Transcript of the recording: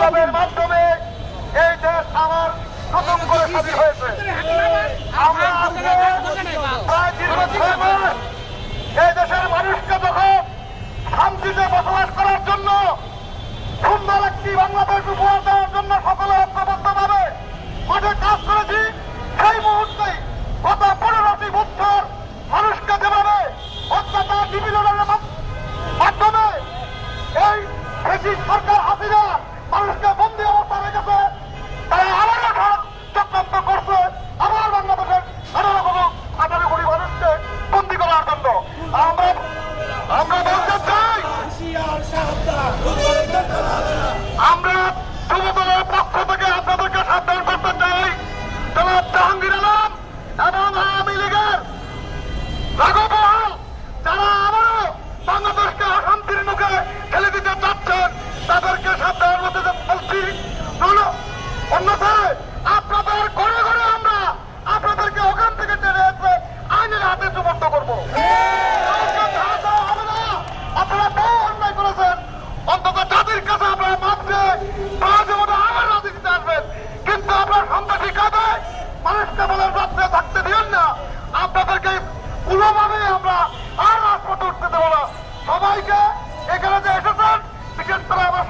বিপ্লবের মাধ্যমে এই দেশ আমার নতুন করে স্বাধীন হয়েছে। আমরা প্রায় দীর্ঘ 6 মাস এই দেশের মানুষকে যখন শান্তিতে বসবাস করার জন্য সুন্দর একটি বাংলাদেশ উপহার দেওয়ার জন্য সকলে ঐক্যবদ্ধভাবে মাঠে কাজ করেছি, সেই মুহূর্তেই গত 15টি বছর মানুষকে যেভাবে অত্যাচার নিপীড়নের মাধ্যমে এই ফ্যাসিস্ট সরকার হাসিনা মানুষকে বন্দী অবস্থা রেখেছে, তারা আবারও চক্রান্ত করছে আবার বাংলাদেশের 18 কোটি মানুষকে বন্দী করার জন্য। আমরা বলতে চাই, আমরা যুবদলের পক্ষ থেকে আপনাদেরকে সাবধান করতে চাই, জনাব জাহাঙ্গীর আলম এবং আওয়ামী লীগের রাঘবহাল যারা আবারও বাংলাদেশকে অশান্তির মুখে ঠেলে দিতে চাচ্ছেন তাদেরকে সাবধান হতে বলছি। অন্যথায় আপনাদের ঘরে ঘরে আমরা আপনাদেরকে ওখান থেকে টেনে এসে আইনের হাতে সুপর্দ করবো। আপনারা বহু অন্যায় করেছেন, অন্তত জাতির কাছে আপনারা মাপছে প্রয়োজন মতো আবার রাজনীতিতে আসবেন, কিন্তু আপনার সন্ত্রাসী কাজে মানুষকে বলে রাত্রে থাকতে দিন না। আপনাদেরকে কোনোভাবে আমরা আর রাজপথে উঠতে দেবো না। সবাইকে এখানে যে এসেছেন, বিশেষ করে আমার